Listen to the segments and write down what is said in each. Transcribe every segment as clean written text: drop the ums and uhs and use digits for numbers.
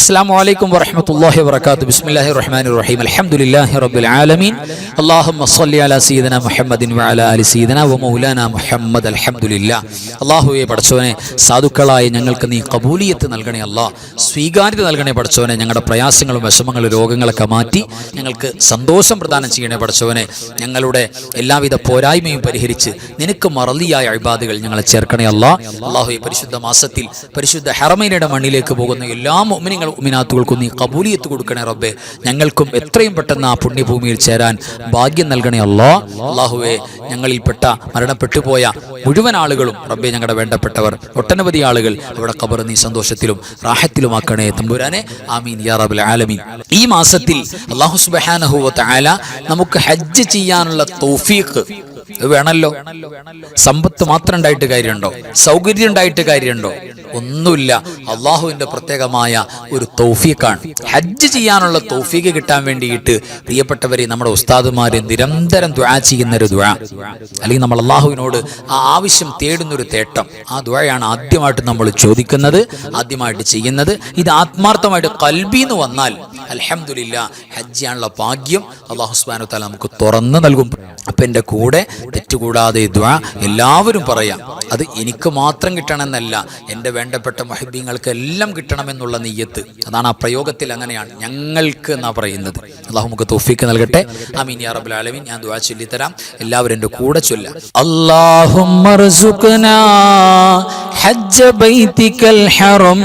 السلام عليكم ورحمة الله وبركاته. بسم الله الرحمن الرحيم. الحمد لله رب العالمين. اللهم صل على سيدنا محمد وعلى آل سيدنا ومولانا محمد. الحمد لله. അല്ലാഹുവേ പടച്ചോനെ, സാധുക്കളായ ഞങ്ങൾക്ക് നീ കബൂലിയത്ത് നൽകണേ അല്ലാ, സ്വീകാര്യത നൽകണേ പടച്ചോനെ. ഞങ്ങളുടെ പ്രയാസങ്ങളും വിഷമങ്ങളും രോഗങ്ങളൊക്കെ മാറ്റി ഞങ്ങൾക്ക് സന്തോഷം പ്രദാനം ചെയ്യണേ പടച്ചോനെ. ഞങ്ങളുടെ എല്ലാവിധ പോരായ്മയും പരിഹരിച്ച് നിനക്ക് മറലിയായ ഇബാദുകൾ ഞങ്ങളെ ചേർക്കണേ അല്ലാ. അല്ലാഹുവേ, പരിശുദ്ധ മാസത്തിൽ പരിശുദ്ധ ഹറമൈനയുടെ മണ്ണിലേക്ക് പോകുന്ന എല്ലാ മുഅ്മിനീങ്ങളും മുഅ്മിനാത്തുകൾക്കും നീ കബൂലിയത്ത് കൊടുക്കണേ റബ്ബേ. ഞങ്ങൾക്കും എത്രയും പെട്ടെന്ന് ആ പുണ്യഭൂമിയിൽ ചേരാൻ ഭാഗ്യം നൽകണേ അല്ലാ. അല്ലാഹുവേ, ഞങ്ങളിൽപ്പെട്ട മരണപ്പെട്ടു പോയ മുഴുവൻ ആളുകളും റബ്ബേ, ഞങ്ങളുടെ വേണ്ടപ്പെട്ടവർ ഒട്ടനവധി ആളുകൾ അവിടെ ഖബർ നീ സന്തോഷത്തിലും റാഹത്തിലുമാക്കണേ തമ്പുരാനെ. ആമീൻ യാ റബ്ബൽ ആലമീൻ. ഈ മാസത്തിൽ അല്ലാഹു സുബ്ഹാനഹു വ തആല നമുക്ക് ഹജ്ജ് ചെയ്യാനുള്ള തൗഫീഖ് വേണല്ലോ. സമ്പത്ത് മാത്രം ഉണ്ടായിട്ട് കാര്യമുണ്ടോ? സൗകര്യം ഉണ്ടായിട്ട് കാര്യമുണ്ടോ? ഒന്നുമില്ല. അള്ളാഹുവിന്റെ പ്രത്യേകമായ ഒരു തൗഫീഖാണ്. ഹജ്ജ് ചെയ്യാനുള്ള തൗഫീഖ് കിട്ടാൻ വേണ്ടിയിട്ട് പ്രിയപ്പെട്ടവരെ, നമ്മുടെ ഉസ്താദുമാര് നിരന്തരം ദുആ ചെയ്യുന്നൊരു ദുആ, അല്ലെങ്കിൽ നമ്മൾ അള്ളാഹുവിനോട് ആ ആവശ്യം തേടുന്നൊരു തേട്ടം, ആ ദുആയാണ് ആദ്യമായിട്ട് നമ്മൾ ചോദിക്കുന്നത്, ആദ്യമായിട്ട് ചെയ്യുന്നത്. ഇത് ആത്മാർത്ഥമായിട്ട് ഖൽബിന്ന് വന്നാൽ അൽഹംദുലില്ലാ, ഹജ്ജ് ചെയ്യാനുള്ള ഭാഗ്യം അല്ലാഹു സുബ്ഹാനഹു വ തആല നമുക്ക് തുറന്നു നൽകും. അപ്പം എൻ്റെ കൂടെ തെറ്റുകൂടാതെ ദുആ എല്ലാവരും പറയാം. അത് എനിക്ക് മാത്രം കിട്ടണമെന്നല്ല, എൻ്റെ വേണ്ടപ്പെട്ട മുഹബ്ബീങ്ങൾക്ക് എല്ലാം കിട്ടണമെന്നുള്ള നിയ്യത്ത്. അതാണ് ആ പ്രയോഗത്തിൽ, അങ്ങനെയാണ് ഞങ്ങൾക്ക് എന്നാ പറയുന്നത്. അല്ലാഹു നമുക്ക് തൗഫീഖ് നൽകട്ടെ. ആമീൻ യാ റബ്ബൽ ആലമീൻ. ഞാൻ ദുആ ചൊല്ലിത്തരാം, എല്ലാവരും എൻ്റെ കൂടെ ചൊല്ലാം. അല്ലാഹുമ്മർസുഖ്നാ ഹജ്ജ ബൈതിക്കൽ ഹറം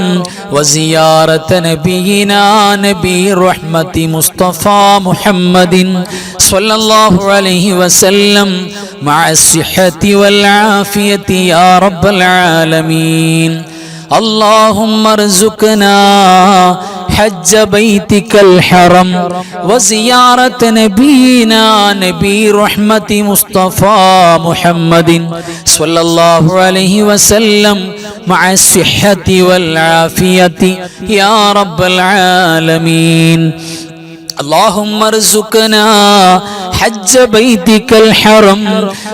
വസിയാറത നബിയിനാ നബി റഹ്മത്തി മുസ്തഫ മുഹമ്മദിൻ സ്വല്ലല്ലാഹു അലൈഹി വസല്ലം മഅ സിഹ്ഹതി വൽ ആഫിയതി യാ റബ്ബൽ ആലമീൻ. اللهم ارزقنا حج بيتك الحرم وزيارة نبينا نبي رحمة مصطفى محمد صلى الله عليه وسلم مع الصحة والعافية يا رب العالمين. اللهم ارزقنا حج بيتك الحرم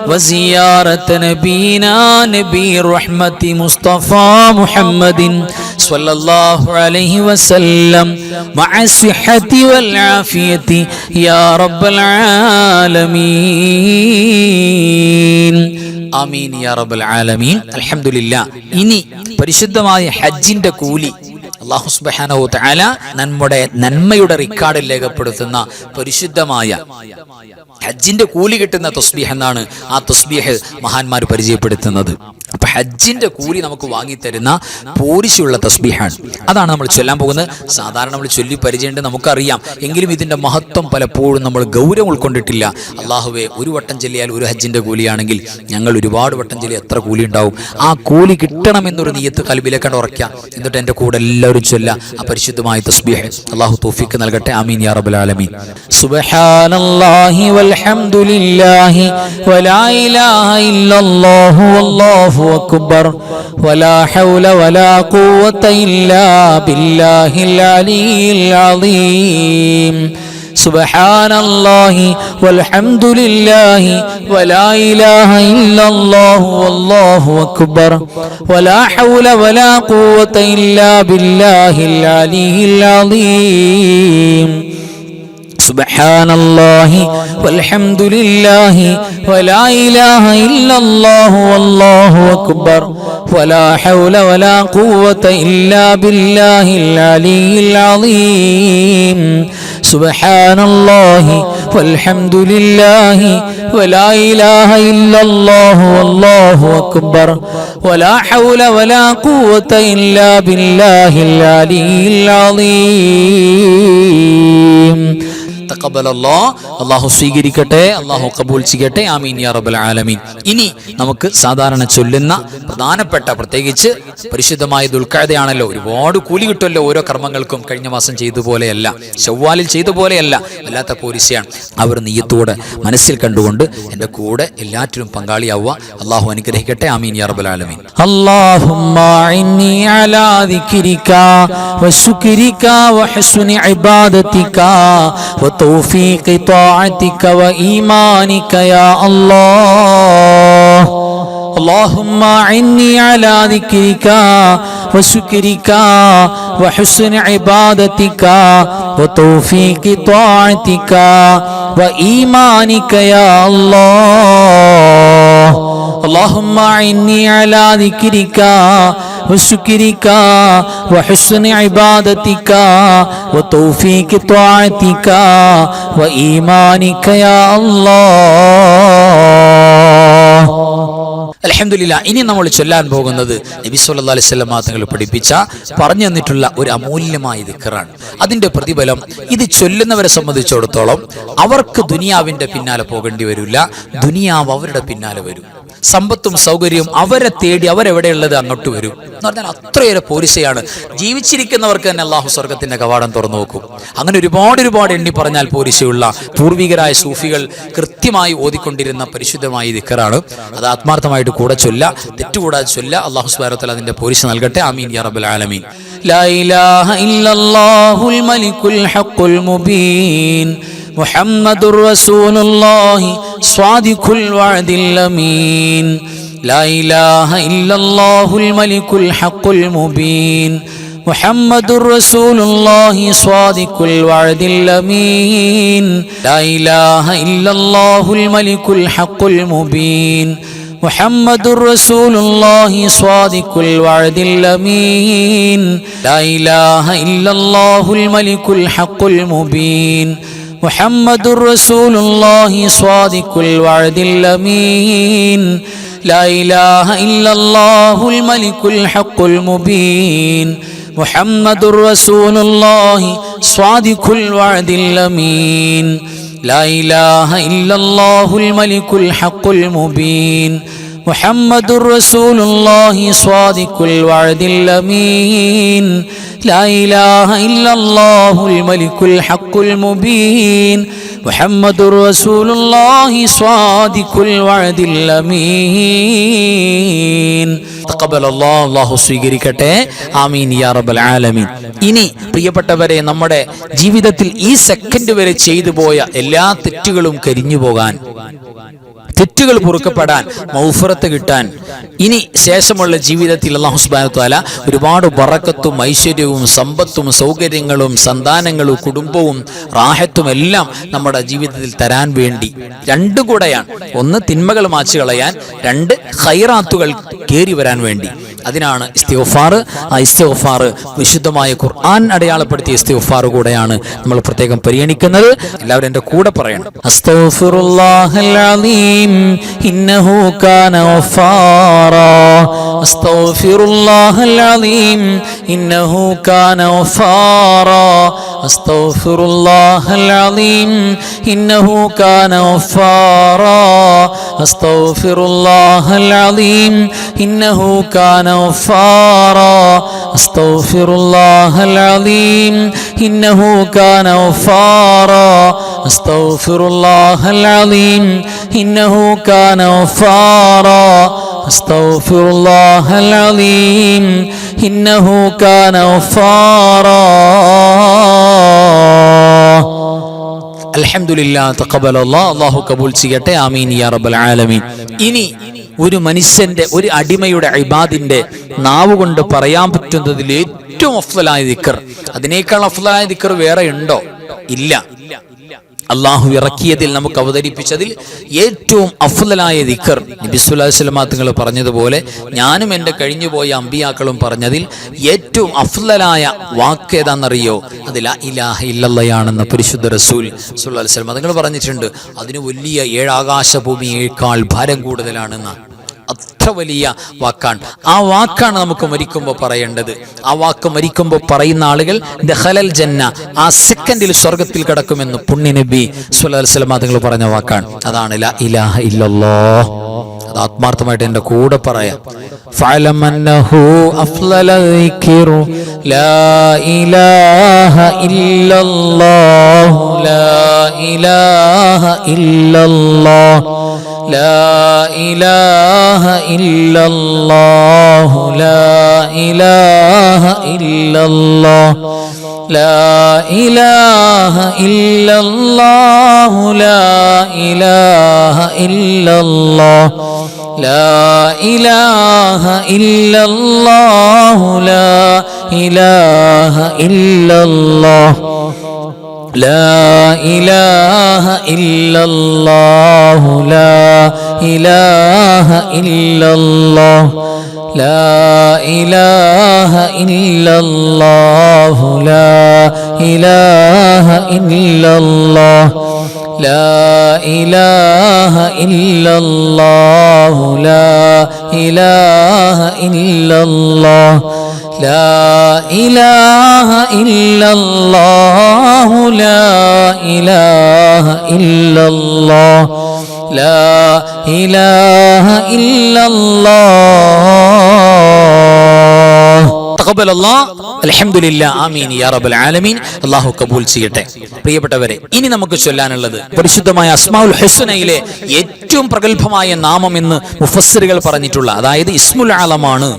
وزيارة نبينا نبي رحمة مصطفى محمد صلى الله عليه وسلم مع الصحة والعافية يا رب العالمين. ആമീൻ യാ റബ്ബൽ ആലമീൻ. അൽഹംദുലില്ലാ. ഇനി പരിശുദ്ധമായ ഹജ്ജിന്റെ കൂലി അല്ലാഹു സുബ്ഹാനഹു വ തആല നമ്മുടെ നന്മയുടെ റെക്കോർഡിൽ രേഖപ്പെടുത്തുന്ന പരിശുദ്ധമായ ഹജ്ജിന്റെ കൂലി കിട്ടുന്ന തസ്ബീഹ് എന്നാണ് ആ തസ്ബീഹ് മഹാന്മാർ പരിചയപ്പെടുത്തുന്നത്. അപ്പൊ ഹജ്ജിന്റെ കൂലി നമുക്ക് വാങ്ങിത്തരുന്ന പോരിശുള്ള തസ്ബീഹാണ്. അതാണ് നമ്മൾ ചൊല്ലാൻ പോകുന്നത്. സാധാരണ നമ്മൾ ചൊല്ലി പരിചയമുണ്ട്, നമുക്കറിയാം. എങ്കിലും ഇതിന്റെ മഹത്വം പലപ്പോഴും നമ്മൾ ഗൗരവം ഉൾക്കൊണ്ടിട്ടില്ല. അള്ളാഹുവേ, ഒരു വട്ടം ചൊല്ലിയാൽ ഒരു ഹജ്ജിന്റെ കൂലിയാണെങ്കിൽ ഞങ്ങൾ ഒരുപാട് വട്ടം ചൊല്ലി എത്ര കൂലി ഉണ്ടാവും? ആ കൂലി കിട്ടണമെന്നൊരു നിയ്യത്ത് ഖൽബിലേക്കാണ് ഉറക്കുക. എന്നിട്ട് എൻ്റെ കൂടെ എല്ലാവരും ചൊല്ല ആ പരിശുദ്ധമായ തസ്ബീഹ്. അല്ലാഹു തൗഫീഖ് നൽകട്ടെ. ആമീൻ യാ റബ്ബൽ ആലമീൻ. സുബ്ഹാനല്ലാഹി വൽഹംദുലില്ലാഹി വലാ ഇലാഹ ഇല്ലല്ലാഹു വല്ലാഹു അക്ബർ വലാ ഹൗല വലാ ഖുവത ഇല്ലാ ബില്ലാഹിൽ അലിയിൽ അളീം. സുബ്ഹാനല്ലാഹി വൽഹംദുലില്ലാഹി വലാ ഇലാഹ ഇല്ലല്ലാഹു വല്ലാഹു അക്ബർ വലാ ഹൗല വലാ ഖുവത ഇല്ലാ ബില്ലാഹിൽ അലിയിൽ അളീം. സുബ്ഹാനല്ലാഹി വൽഹംദുലില്ലാഹി വലാ ഇലാഹ ഇല്ലല്ലാഹു വല്ലാഹു അക്ബർ വലാ ഹൗല വലാ ഖുവത ഇല്ലാ ബില്ലാഹിൽ അലിയിൽ അളീം. സുബ്ഹാനല്ലാഹി വൽഹംദുലില്ലാഹി വലാ ഇലാഹ ഇല്ലല്ലാഹു വല്ലാഹു അക്ബർ വലാ ഹൗല വലാ ഖുവത ഇല്ലാ ബില്ലാഹിൽ അലിയിൽ അളീം. അല്ലാഹു സ്വീകരിക്കട്ടെ, അല്ലാഹു കബൂൽ ചെയ്യട്ടെ. ആമീൻ യാ റബ്ബൽ ആലമീൻ. ഇനി നമുക്ക് സാധാരണ ചൊല്ലുന്ന പ്രധാനപ്പെട്ട, പ്രത്യേകിച്ച് പരിശുദ്ധമായ ദുൽഖഅദയാണല്ലോ, ഒരുപാട് കൂലി കിട്ടുമല്ലോ ഓരോ കർമ്മങ്ങൾക്കും. കഴിഞ്ഞ മാസം ചെയ്ത പോലെയല്ല, ശവ്വാലിൽ ചെയ്ത പോലെയല്ല, അല്ലാത്ത പോലീസിയാണ്. അവർ നിയ്യത്തോടെ മനസ്സിൽ കണ്ടുകൊണ്ട് എൻ്റെ കൂടെ എല്ലാറ്റിലും പങ്കാളിയാവുക. അല്ലാഹു അനുഗ്രഹിക്കട്ടെ. ആമീൻ യാ റബ്ബൽ ആലമീൻ. അല്ലാഹുമ്മ ഇന്നി അലാ ദിക്രിക വശുക്രിക വഹുസ്നി ഇബാദതിക وتوفيق طاعتك وإيمانك يا الله. اللهم أعني على ذكرك وشكرك وحسن عبادتك وتوفيق طاعتك وإيمانك يا الله. اللهم أعني على ذكرك وشكرك وحسن عبادتك وتوفيق طاعتك وإيمانك يا الله. അൽഹംദുലില്ലാഹ്. ഇനി നമ്മൾ ചൊല്ലാൻ പോകുന്നത് നബി സല്ലല്ലാഹു അലൈഹി വസല്ലം തങ്ങൾ പഠിപ്പിച്ച പറഞ്ഞു തന്നിട്ടുള്ള ഒരു അമൂല്യമായ ദിക്റാണ്. അതിന്റെ പ്രതിഫലം ഇത് ചൊല്ലുന്നവരെ സംബന്ധിച്ചിടത്തോളം അവർക്ക് ദുനിയാവിന്റെ പിന്നാലെ പോകേണ്ടി വരില്ല, ദുനിയാവ് അവരുടെ പിന്നാലെ വരും. സമ്പത്തും സൗകര്യവും അവരെ തേടി അവരെവിടെയുള്ളത് അങ്ങോട്ട് വരും എന്ന് പറഞ്ഞാൽ അത്രയേറെ പോരിശയാണ്. ജീവിച്ചിരിക്കുന്നവർക്ക് തന്നെ അള്ളാഹു സ്വർഗത്തിന്റെ കവാടം തുറന്നു നോക്കും. അങ്ങനെ ഒരുപാട് എണ്ണി പറഞ്ഞാൽ പോരിശയുള്ള പൂർവികരായ സൂഫികൾ കൃത്യമായി ഓതിക്കൊണ്ടിരുന്ന പരിശുദ്ധമായ ദിക്റാണ്. അത് ആത്മാർത്ഥമായിട്ട് കൂടെ ചൊല്ല, തെറ്റുകൂടാതെ ചൊല്ല. അള്ളാഹു സുബ്ഹാനഹു വ തആല അതിന്റെ പോരിശ നൽകട്ടെ. ആമീൻ യാ റബ്ബൽ ആലമീൻ. ലാ ഇലാഹ ഇല്ലല്ലാഹുൽ മലിക്കുൽ ഹഖുൽ മുബീൻ മുഹമ്മദുർ റസൂലുള്ളാഹി സ്വാദിഖുൽ വഅദിൽ അമീൻ. ലാ ഇലാഹ ഇല്ലല്ലാഹുൽ മലിക്കുൽ ഹഖുൽ മുബീൻ മുഹമ്മദുർ റസൂലുള്ളാഹി സ്വാദിഖുൽ വഅദിൽ അമീൻ. ലാ ഇലാഹ ഇല്ലല്ലാഹുൽ മലിക്കുൽ ഹഖുൽ മുബീൻ മുഹമ്മദുർ റസൂലുള്ളാഹി സ്വാദിഖുൽ വഅദിൽ അമീൻ. ലാ ഇലാഹ ഇല്ലല്ലാഹുൽ മലിക്കുൽ ഹഖുൽ മുബീൻ മുഹമ്മദുർ റസൂലുള്ളാഹി സ്വാദിഖുൽ വഅദിൽ അമീൻ. ലാ ഇലാഹ ഇല്ലല്ലാഹുൽ മലിക്കുൽ ഹഖുൽ മുബീൻ മുഹമ്മദുർ റസൂലുള്ളാഹി സ്വാദിഖുൽ വഅദിൽ അമീൻ. ലാ ഇലാഹ ഇല്ലല്ലാഹുൽ മലിക്കുൽ ഹഖുൽ മുബീൻ മുഹമ്മദുർ റസൂലുള്ളാഹി സ്വാദിഖുൽ വഅദിൽ അമീൻ. ലാ ഇലാഹ ഇല്ലല്ലാഹുൽ മലിക്കുൽ ഹഖുൽ മുബീൻ മുഹമ്മദുർ റസൂലുള്ളാഹി സ്വാദിഖുൽ വഅദിൽ അമീൻ. തഖബ്ബലല്ലാഹു, അല്ലാഹു സ്വീകരിക്കട്ടെ. ആമീൻ യാ റബ്ബൽ ആലമീൻ. ഇനി പ്രിയപ്പെട്ടവരെ, നമ്മുടെ ജീവിതത്തിൽ ഈ സെക്കൻഡ് വരെ ചെയ്തു പോയ എല്ലാ തെറ്റുകളും കരിഞ്ഞു പോകാൻ, തെറ്റുകൾ പൊറുക്കപ്പെടാൻ, മൗഫറത്ത് കിട്ടാൻ, ഇനി ശേഷമുള്ള ജീവിതത്തിൽ അല്ലാഹു സുബ്ഹാനഹു വ തആല ഒരുപാട് ബറക്കത്തും ഐശ്വര്യവും സമ്പത്തും സൗകര്യങ്ങളും സന്താനങ്ങളും കുടുംബവും റാഹത്തും എല്ലാം നമ്മുടെ ജീവിതത്തിൽ തരാൻ വേണ്ടി രണ്ടും കൂടെയാണ്. ഒന്ന് തിന്മകൾ മാച്ചു കളയാൻ, രണ്ട് ഖൈറാത്തുകൾ കേറി വരാൻ വേണ്ടി. അതിനാണ് ഇസ്തിഗ്ഫാർ. ആ ഇസ്തിഗ്ഫാർ വിശുദ്ധമായ ഖുർആൻ അടയാളപ്പെടുത്തിയ ഇസ്തിഗ്ഫാർ കൂടെയാണ് നമ്മൾ പ്രത്യേകം പരിഗണിക്കുന്നത്. എല്ലാവരും എൻ്റെ കൂടെ പറയണം. അസ്തഗ്ഫിറുല്ലാഹൽ അലീം ഇന്നഹു കാന ഗഫാറാ. അസ്തഗ്ഫിറുല്ലാഹൽ അലീം ഇന്നഹു കാന ഗഫാറാ. അസ്തഗ്ഫിറുല്ലാഹൽ അലീം ഇന്നഹു കാന ഗഫാറാ. അസ്തഗ്ഫിറുല്ലാഹൽ അലീം ഇന്നഹു കാന غفارا. أستغفر الله العظيم إنه كان غفارا. أستغفر الله العظيم إنه كان غفارا. أستغفر الله العظيم إنه كان غفارا. അൽഹംദുലില്ലാഹ് തഖബ്ബലല്ലാഹ്, അല്ലാഹു കബൂൽ ചെയ്യട്ടെ. ആമീൻ യാ റബ്ബൽ ആലമീൻ. ഇനി ഒരു മനുഷ്യന്റെ, ഒരു അടിമയുടെ ഇബാദിന്റെ നാവ് കൊണ്ട് പറയാൻ പറ്റുന്നതിൽ ഏറ്റവും അഫ്ളലായ ദിക്ർ, അതിനേക്കാൾ അഫ്ളലായ ദിക്ർ വേറെ ഉണ്ടോ? ഇല്ല. അള്ളാഹു ഇറക്കിയതിൽ നമുക്ക് അവതരിപ്പിച്ചതിൽ ഏറ്റവും അഫ്ളലായ ദിക്ർ നബി സല്ലല്ലാഹു അലൈഹി വസല്ലം തങ്ങൾ പറഞ്ഞതുപോലെ ഞാനും എൻ്റെ കഴിഞ്ഞുപോയ അമ്പിയാക്കളും പറഞ്ഞതിൽ ഏറ്റവും അഫ്ളലായ വാക്ക് ഏതാണെന്നറിയോ? അത് ലാ ഇലാഹ ഇല്ലല്ലാഹയാണെന്ന് പരിശുദ്ധ റസൂൽ സല്ലല്ലാഹു അലൈഹി വസല്ലം തങ്ങൾ പറഞ്ഞിട്ടുണ്ട്. അതിന് വലിയ 7 ആകാശഭൂമിയേക്കാൾ ഭാരം കൂടുതലാണെന്ന്. അത്ര വലിയ വാക്കാണ്. ആ വാക്കാണ് നമുക്ക് മരിക്കുമ്പോൾ പറയേണ്ടത്. ആ വാക്ക് മരിക്കുമ്പോൾ പറയുന്ന ആളുകൾ ദഖലൽ ജന്ന, ആ സെക്കൻഡിൽ സ്വർഗത്തിൽ കിടക്കുമെന്ന് പുണ്യ നബി സല്ലല്ലാഹു അലൈഹി വസല്ലം തങ്ങൾ പറഞ്ഞ വാക്കാണ്. അതാണ് ലാ ഇലാഹ ഇല്ലല്ലാഹ്. അത് ആത്മാർത്ഥമായിട്ട് എൻ്റെ കൂടെ പറയാം. ഫഅലം അന്നഹു അഫ്ളല ദിക്റു ലാ ഇലാഹ ഇല്ലല്ലാഹ്. ലാ ഇലാഹ ഇല്ലല്ലാഹ്. لا إله إلا الله لا إله إلا الله لا إله إلا الله لا إله إلا الله لا إله إلا الله لا إله إلا الله لا إله إلا الله لا إله إلا الله لا إله إلا الله لا إله إلا الله لا إله إلا الله لا إله إلا الله لا إله إلا الله لا إله إلا الله لا إله إلا الله തഖബ്ബൽ അല്ലാഹ് അൽഹംദുലില്ലാ ആമീൻ യാ റബ്ബൽ ആലമീൻ. അല്ലാഹു കബൂൽ ചെയ്യട്ടെ. പ്രിയപ്പെട്ടവരെ, ഇനി നമുക്ക് ചൊല്ലാനുള്ളത് പരിശുദ്ധമായ അസ്മാഉൽ ഹുസ്നയിലെ ഏറ്റവും പ്രഗൽഭമായ നാമം എന്ന് മുഫസ്സിറുകൾ പറഞ്ഞിട്ടുള്ള, അതായത് ഇസ്മുൽ ആലമാണ്.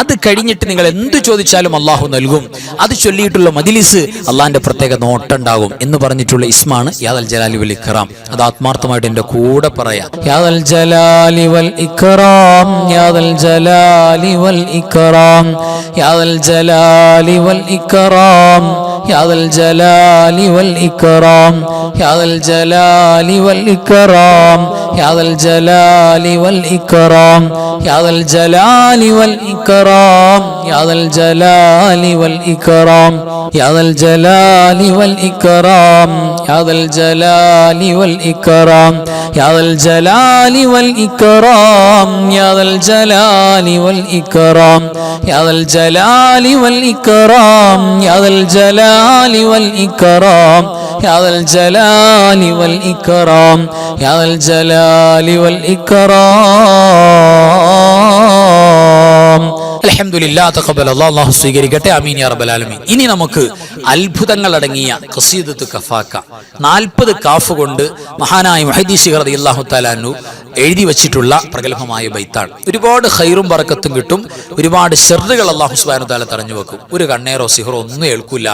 അത് കഴിഞ്ഞിട്ട് നിങ്ങൾ എന്ത് ചോദിച്ചാലും അള്ളാഹു നൽകും. അത് ചൊല്ലിയിട്ടുള്ള മജ്ലിസ് അള്ളാഹിന്റെ പ്രത്യേക നോട്ടുണ്ടാകും എന്ന് പറഞ്ഞിട്ടുള്ള ഇസ്മാണ് യാദൽ ജലാലി വൽ ഇക്റാം. അത് ആത്മാർത്ഥമായിട്ട് എന്റെ കൂടെ പറയാം. യാദൽ ജലാലി വൽ ഇക്റാം യാദൽ ജലാലി വൽ ഇക്റാം യാദൽ ജലാലി വൽ ഇക്റാം യാദൽ ജലാലി വൽ ഇക്റാം യാദൽ ജലാലി വൽ ഇക്റാം യാദൽ ജലാലി വൽ ഇക്റാം യാദൽ ജലാലി വൽ ഇക്റാം യാദൽ ജലാലി വൽ ഇക്റാം യാദൽ ജലാലി വൽ ഇക്റാം യാദൽ ജലാലി വൽ ഇക്റാം യാദൽ ജലാലി വൽ ഇക്റാം യാദൽ ജലാലി വൽ ഇക്റാം യാദൽ ജലാലി വൽ ഇക്റാം യാദൽ ജലാലി വൽ ഇക്റാം യാദൽ ജലാലി വൽ ഇക്റാം യാദൽ ജലാലി വൽ ഇക്റാം. അൽഹംദുലില്ലാ തഖബ്ബൽ അല്ലാഹു സ്വീകരിക്കട്ടെ. ആമീൻ യാ റബ്ബൽ ആലമീൻ. ഇനി നമുക്ക് അത്ഭുതങ്ങൾ അടങ്ങിയ ഖസീദത്തു കഫാക്ക 40 കാഫ് കൊണ്ട് മഹാനായ മുഹദ്ദിസ് ശിഖർ റളിയല്ലാഹു തആല അൻഹു എഴുതി വെച്ചിട്ടുള്ള പ്രഗൽഭമായ ബൈത്താണ്. ഒരുപാട് ഖൈറും ബറക്കത്തും കിട്ടും. ഒരുപാട് ശർറുകൾ അല്ലാഹു സുബ്ഹാനഹു തആല തടഞ്ഞു വെക്കും. ഒരു കണ്ണേറോ സിഹറോ ഒന്നും ഏൽക്കില്ല.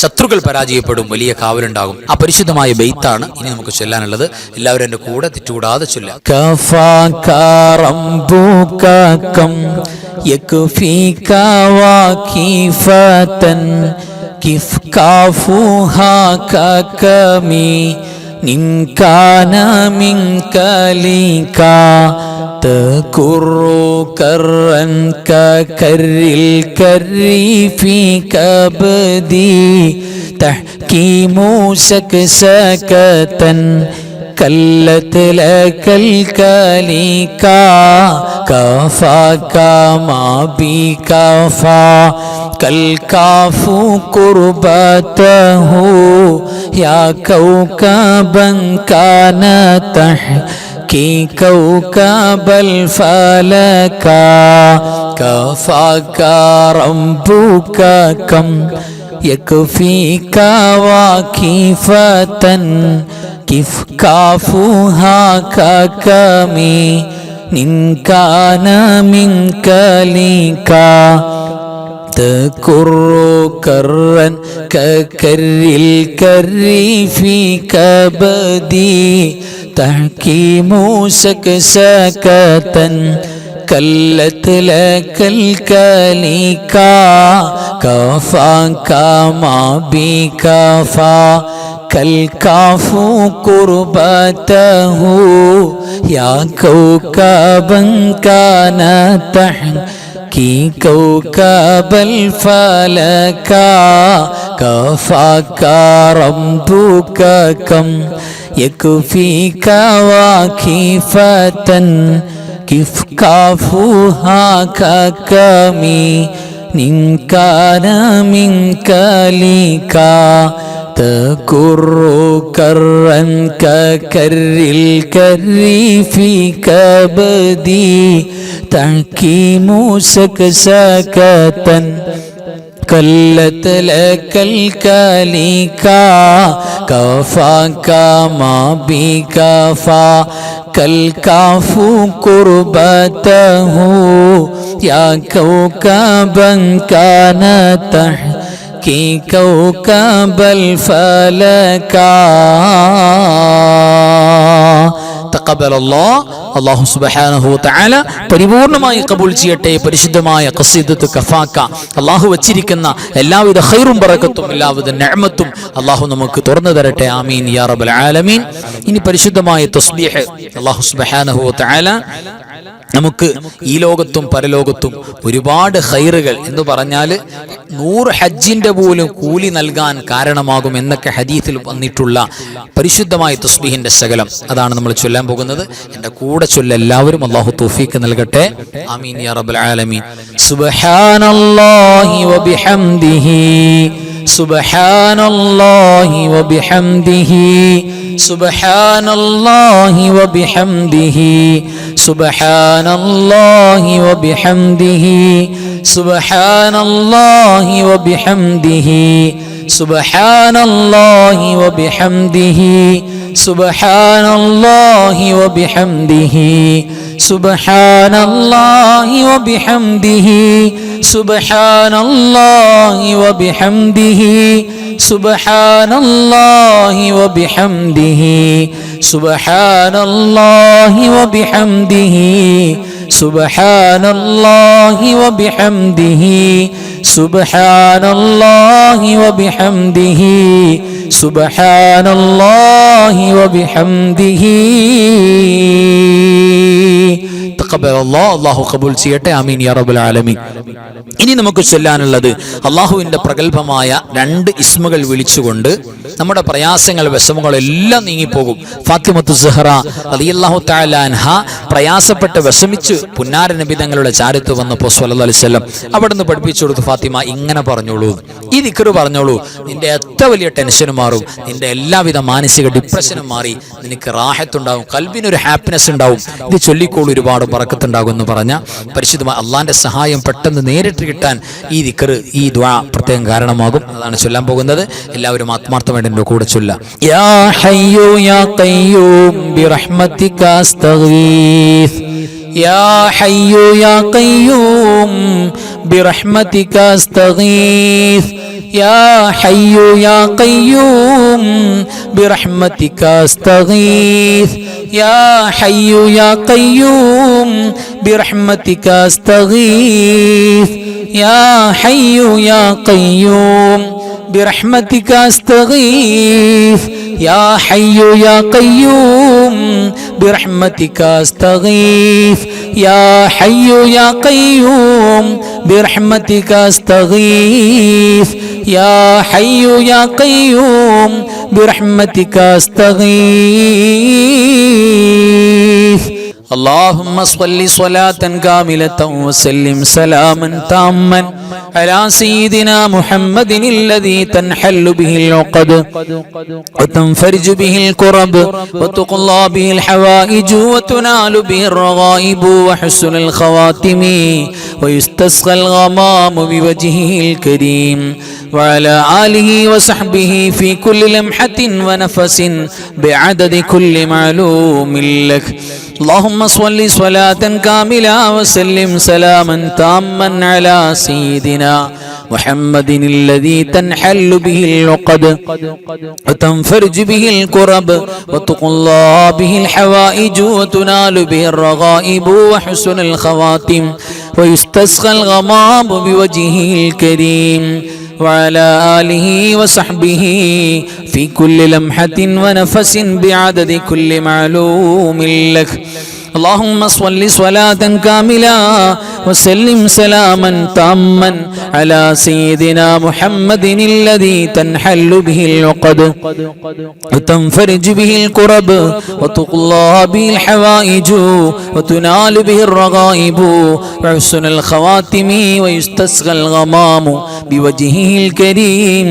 ശത്രുക്കൾ പരാജയപ്പെടും. വലിയ കാവലുണ്ടാകും. ആ പരിശുദ്ധമായ ബൈത്താണ് ഇനി നമുക്ക് ചൊല്ലാനുള്ളത്. എല്ലാവരും എൻ്റെ കൂടെ തെറ്റുകൂടാതെ ചൊല്ലാം. കഫാക റബ്ബുക കം യക്ഫീക വഖീഫതൻ കിഫ് കാഫുഹാ കകമി നിൻകാന മിൻകലിക തകുറു കറൻ കകരിൽ കരി ഫീ കബദി തഹ്കീമു സകസകതൻ കല്ലത് ലകൽ കലിക കഫാക മാ ബി കഫാ കൽ കാഫു ഖുർബതഹു യാ കൗകബൻ കാന തഹ്കി കൗകബൽ ഫലക കഫാക റബ്ബുക കം യക്ഫീക വഖീഫതൻ കിഫ് കാഫുഹാ കകമി നിൻകാന മിൻകലിക തകുറു കറൻ കകരിൽ കരി ഫീ കബദി തഹ്കീമു സകസകതൻ കല്ലത് ലകൽ കലിക കഫാക മാ ബി കഫാ കൽ കാഫു ഖുർബതഹു യാ കൗകബൻ കാന തഹ്കി കൗകബൽ ഫലക കഫാക റബ്ബുക കം യക്ഫീക വഖീഫതൻ കിഫ് കാഫുഹാ കകമി നിൻകാന മിൻകലിക തകുറു കറൻ കകരിൽ കരി ഫീ കബദി തഹ്കീമു സകസകതൻ കല്ലത് ലകൽ കലിക കഫാക മാ ബി കഫാ الكاف قربته يا كوكبا كان تحكي كوكب الفلكا അല്ലാഹു സുബ്ഹാനഹു വ തആല പരിപൂർണമായി കബൂൽ ചെയ്യട്ടെ. പരിശുദ്ധമായ ഖസീദത്ത് കഫാക്ക അല്ലാഹു വച്ചിരിക്കുന്ന എല്ലാവിധ ഖൈറും ബറക്കത്തും എല്ലാവിധ നിഅമത്തും അല്ലാഹു നമുക്ക് തുറന്നു തരട്ടെ. ആമീൻ യാ റബ്ബൽ ആലമീൻ. ഇനി പരിശുദ്ധമായ തസ്ബീഹ് അല്ലാഹു സുബ്ഹാനഹു വ തആല നമുക്ക് ഈ ലോകത്തും പരലോകത്തും ഒരുപാട് ഖൈറുകൾ എന്ന് പറഞ്ഞാൽ 100 ഹജ്ജിന്റെ പോലും കൂലി നൽകാൻ കാരണമാകും എന്നൊക്കെ ഹദീസിൽ വന്നിട്ടുള്ള പരിശുദ്ധമായ തസ്ബീഹിന്റെ ശകലം അതാണ് നമ്മൾ ചൊല്ലാൻ പോകുന്നത്. എൻ്റെ കൂടെ ചൊല്ല എല്ലാവരും അല്ലാഹു തൗഫീഖ് നൽകട്ടെ. ആമീൻ യാ റബ്ബൽ ആലമീൻ. സുബ്ഹാനല്ലാഹി വബിഹംദിഹി സുബ്ഹാനല്ലാഹി വബിഹംദിഹി സുബ്ഹാനല്ലാഹി വബിഹംദിഹി സുബ്ഹാനല്ലാഹി വബിഹംദിഹി സുബ്ഹാനല്ലാഹി വബിഹംദിഹി സുബ്ഹാനല്ലാഹി വബിഹംദിഹി സുബ്ഹാനല്ലാഹി വബിഹംദിഹി സുബ്ഹാനല്ലാഹി വബിഹംദിഹി സുബ്ഹാനല്ലാഹി വബിഹംദിഹി സുബ്ഹാനല്ലാഹി വബിഹംദിഹി സുബ്ഹാനല്ലാഹി വബിഹംദിഹി സുബ്ഹാനല്ലാഹി വബിഹംദിഹി സുബ്ഹാനല്ലാഹി വബിഹംദിഹി സുബ്ഹാനല്ലാഹി വബിഹംദിഹി. അല്ലാഹു കബൂൽ ചെയ്യട്ടെ. ആമീൻ യാ റബ്ബൽ ആലമീൻ. ഇനി നമുക്ക് ചൊല്ലാനുള്ളത് അള്ളാഹുവിന്റെ പ്രഗൽഭമായ 2 ഇസ്മുകൾ വിളിച്ചുകൊണ്ട് നമ്മുടെ പ്രയാസങ്ങൾ വിഷമങ്ങൾ എല്ലാം നീങ്ങിപ്പോകും. ഫാത്തിമത്തു സുഹറ റളിയല്ലാഹു തആല അൻഹ പ്രയാസപ്പെട്ട് വിഷമിച്ച് പുന്നാര നബി തങ്ങളുടെ ചാരത്ത് വന്നപ്പോൾ സ്വല്ലല്ലാഹു അലൈഹി വസല്ലം അവിടുന്ന് പഠിപ്പിച്ചു കൊടുത്തു, ഫാത്തിമ ഇങ്ങനെ പറഞ്ഞോളൂ, ഈ ദിക്ർ പറഞ്ഞോളൂ, നിന്റെ എത്ര വലിയ ടെൻഷനും മാറും, നിന്റെ എല്ലാവിധ മാനസിക ഡിപ്രഷനും മാറി നിനക്ക് റാഹത്തുണ്ടാവും, കൽബിനൊരു ഹാപ്പിനെസ് ഉണ്ടാവും, ഇത് ചൊല്ലിക്കോളൂ, ഒരുപാട് ബറക്കത്തുണ്ടാകും എന്ന് പറഞ്ഞ പരിശുദ്ധമായ അള്ളാന്റെ സഹായം പെട്ടെന്ന് നേരിട്ട് കിട്ടാൻ ഈ ദിക്ർ ഈ ദുആ പ്രത്യേകം കാരണമാകും. അതാണ് ചൊല്ലാൻ പോകുന്നത്. എല്ലാവരും ആത്മാർത്ഥമായിട്ട് എൻ്റെ കൂടെ ചൊല്ലാം. യാ ഹയ്യു യാ ഖയ്യൂം ബിറഹ്മതിക അസ്തഗീസ് യാ ഹയ്യു യാ ഖയ്യൂം ബിറഹ്മതിക അസ്തഗീസ് യാ ഹയ്യു യാ ഖയ്യൂം ബിറഹ്മതിക അസ്തഗീസ് യാ ഹയ്യു യാ ഖയ്യൂം ബിറഹ്മതിക അസ്തഗീസ് യാ ഹയ്യു യാ ഖയ്യൂം ബിറഹ്മതിക അസ്തഗീസ് യാ ഹയ്യു യാ ഖയ്യൂം ബിറഹ്മതിക അസ്തഗീസ് യാ ഹയ്യു യാ ഖയ്യൂം ബിറഹ്മതിക അസ്തഗീസ് യാ ഹയ്യു യാ ഖയ്യൂം ബിറഹ്മതിക അസ്തഗീസ്. اللهم صل صلاة كاملة وسلم سلاما تاما على سيدنا محمد الذي تنحل به العقد وتنفرج به الكرب وتقضى به الحوائج وتنال به الرغائب وحسن الخواتم ويستسقى الغمام بوجهه الكريم وعلى آله وصحبه في كل لمحة ونفس بعدد كل معلوم لك. اللهم صل صلاة كاملة وسلم سلاما تاما على سيدنا محمد الذي تنحل به العقد وتنفرج به الكرب وتقضى به الحوائج وتنال به الرغائب وحسن الخواتم ويستسقى الغمام بوجهه الكريم وعلى آله وصحبه في كل لمحة ونفس بعدد كل معلوم لك. اللهم صل صلاة كاملة وسلم سلاما تاما على سيدنا محمد الذي تنحل به العقد وتنفرج به الكرب وتقضى به الحوائج وتنال به الرغائب وحسن الخواتم ويستسقى الغمام بوجهه الكريم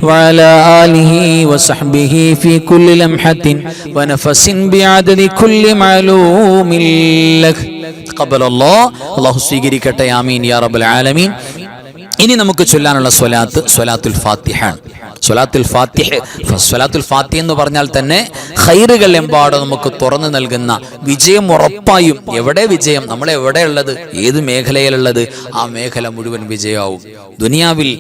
وعلى آله وصحبه في كل لمحة ونفس بعدد كل معلوم لك. تقبل الله. الله സ്വീകരിക്കട്ടെ. ആമീൻ യാ റബ്ബൽ ആലമീൻ. ഇനി നമുക്ക് ചൊല്ലാനുള്ള സ്വലാത്ത് സ്വലാത്തുൽ ഫാത്തിഹ. സ്വലാത്തുൽ ഫാത്തിഹ എന്ന് പറഞ്ഞാൽ തന്നെ ഖൈറുകൾ എമ്പാടും നമുക്ക് തുറന്നു നൽകുന്ന വിജയം ഉറപ്പായും. എവിടെ വിജയം? നമ്മൾ എവിടെയുള്ളത്, ഏത് മേഖലയിലുള്ളത്, ആ മേഖല മുഴുവൻ വിജയമാവും. ദുനിയാവിൽ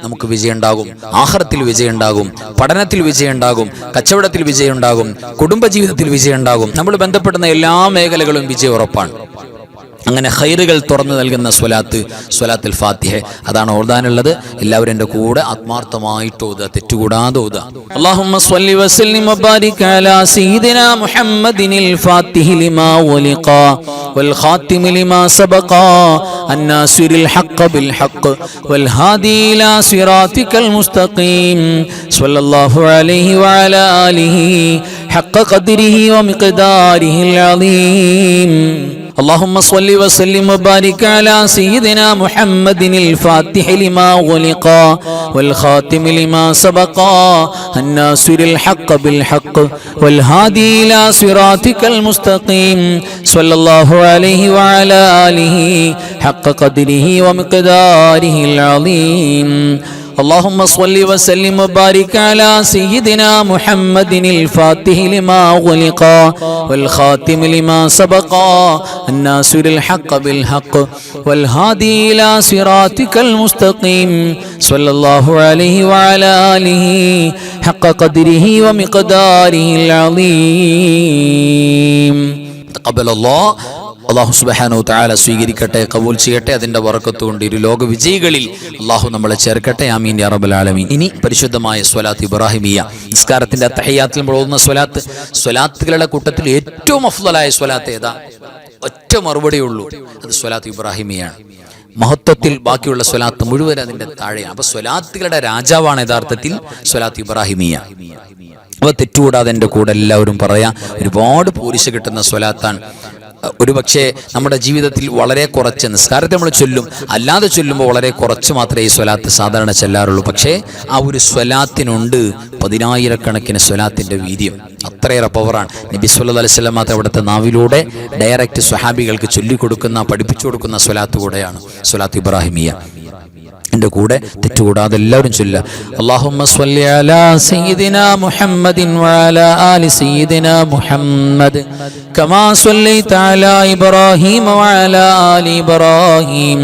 നമുക്ക് വിജയം ഉണ്ടാകും, ആഖിറത്തിൽ വിജയം ഉണ്ടാകും, പഠനത്തിൽ വിജയം ഉണ്ടാകും, കച്ചവടത്തിൽ വിജയം ഉണ്ടാകും, കുടുംബജീവിതത്തിൽ വിജയം ഉണ്ടാകും. നമ്മൾ ബന്ധപ്പെടുന്ന എല്ലാ മേഖലകളും വിജയം ഉറപ്പാണ്. അങ്ങനെ ഖൈറുകൾ തുറന്നു നൽകുന്ന സ്വലാത്തുൽ ഫാത്തിഹ, അതാണ് ഓതാനുള്ളത്. എല്ലാവരും എൻ്റെ കൂടെ ആത്മാർത്ഥമായിട്ട് ഓതുക, തെറ്റുകൂടാതെ ഓതുക. അല്ലാഹുമ്മ സ്വല്ലി വസല്ലിം വബാരിക് അലാ സയ്യിദിനാ മുഹമ്മദിനിൽ ഫാത്തിഹി ലിമാ ഉലിഖ വൽ ഖാതിമി ലിമാ സബഖ അന്നാസിറിൽ ഹഖ് ബിൽ ഹഖ് വൽ ഹാദി ഇലാ സിറാതികൽ മുസ്തഖീം സ്വല്ലല്ലാഹു അലൈഹി വഅലാ ആലിഹി ഹഖ് ഖദ്രിഹി വമിഖ്ദാരിഹിൽ അളീം. اللهم صل وسلم وبارك على سيدنا محمد الفاتح لما غلق والخاتم لما سبق الناصر الحق بالحق والهادي إلى صراطك المستقيم صلى الله عليه وعلى آله حق قدره ومقداره العظيم. اللهم صل وسلم وبارك على سيدنا محمد الفاتح لما أغلق والخاتم لما سبق الناصر الحق بالحق والهادي إلى صراطك المستقيم صلى الله عليه وعلى آله حق قدره ومقداره العظيم. تقبل الله. അല്ലാഹു സുബ്ഹാനഹു തആല സ്വീകരിക്കട്ടെ, കബൂൽ ചെയ്യട്ടെ. അതിന്റെ ബറക്കത്ത് കൊണ്ട് ഇരു ലോക വിജയികളിൽ അല്ലാഹു നമ്മളെ ചേർക്കട്ടെ. ആമീൻ യാ റബ്ബൽ ആലമീൻ. ഇനി പരിശുദ്ധമായ സ്വലാത്ത് ഇബ്രാഹിമിയ, നിസ്കാരത്തിന്റെ തഹയ്യാത്തിൽ നമ്മൾ ഓതുന്ന സ്വലാത്തുകളുടെ കൂട്ടത്തിൽ ഏറ്റവും അഫ്ളലായ സ്വലാത്ത് ഏതാ? ഒറ്റ മറുപടിയേ ഉള്ളൂ, അത് സ്വലാത്ത് ഇബ്രാഹിമിയാണ്. മഹത്വത്തിൽ ബാക്കിയുള്ള സ്വലാത്ത് മുഴുവൻ അതിന്റെ താഴെയാണ്. അപ്പൊ സ്വലാത്തുകളുടെ രാജാവാണ് യഥാർത്ഥത്തിൽ സ്വലാത്ത് ഇബ്രാഹിമിയ. അപ്പൊ തെറ്റുകൂടാതെ എൻ്റെ കൂടെ എല്ലാവരും പറയാം. ഒരുപാട് പോരിശ കിട്ടുന്ന സ്വലാത്താണ്. ഒരുപക്ഷെ നമ്മുടെ ജീവിതത്തിൽ വളരെ കുറച്ച്, നിസ്കാരത്തെ നമ്മൾ ചൊല്ലും, അല്ലാതെ ചൊല്ലുമ്പോൾ വളരെ കുറച്ച് മാത്രമേ ഈ സ്വലാത്ത് സാധാരണ ചെല്ലാറുള്ളൂ. പക്ഷേ ആ ഒരു സ്വലാത്തിനുണ്ട് 10,000-കണക്കിന് സ്വലാത്തിന്റെ വീര്യം. അത്രയേറെ പവറാണ്. നബി സല്ലല്ലാഹു അലൈഹി വസല്ലം അവിടുത്തെ നാവിലൂടെ ഡയറക്റ്റ് സ്വഹാബികൾക്ക് ചൊല്ലിക്കൊടുക്കുന്ന, പഠിപ്പിച്ചു കൊടുക്കുന്ന സ്വലാത്ത് കൂടെയാണ് സ്വലാത്ത് ഇബ്രാഹിമിയ. എൻ്റെ കൂടെ തെറ്റുകൂടാതെ എല്ലാവരും ചൊല്ലുക. അല്ലാഹുമ്മ സ്വല്ലി അലാ സയ്യിദിനാ മുഹമ്മദിൻ വഅലാ ആലി സയ്യിദിനാ മുഹമ്മദ് കമാ സ്വല്ലൈത അലാ ഇബ്രാഹീമ വഅലാ ആലി ഇബ്രാഹീം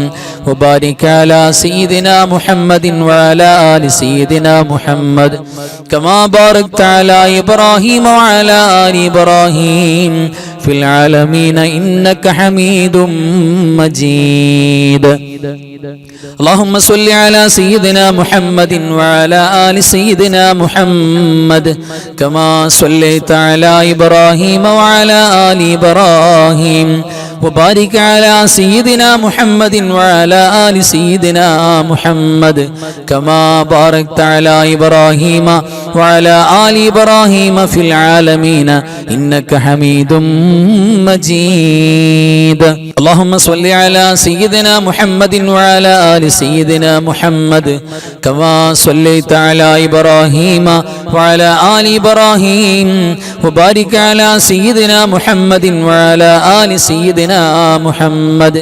വബാരിക് അലാ സയ്യിദിനാ മുഹമ്മദിൻ വഅലാ ആലി സയ്യിദിനാ മുഹമ്മദ് കമാ ബാരക്ത അലാ ഇബ്രാഹീമ വഅലാ ആലി ഇബ്രാഹീം ഫിൽ ആലമീന ഇന്നക ഹമീദും മജീദ്. اللهم صل على سيدنا محمد وعلى آل سيدنا محمد كما صليت على إبراهيم وعلى آل إبراهيم وبارك على سيدنا محمد وعلى آل سيدنا محمد كما باركت على إبراهيم وعلى آل إبراهيم في العالمين إنك حميد مجيد. اللهم صل على سيدنا محمد وعلى آل سيدنا محمد كما صليت على إبراهيم وعلى آل إبراهيم وبارك على سيدنا محمد وعلى آل سيدنا محمد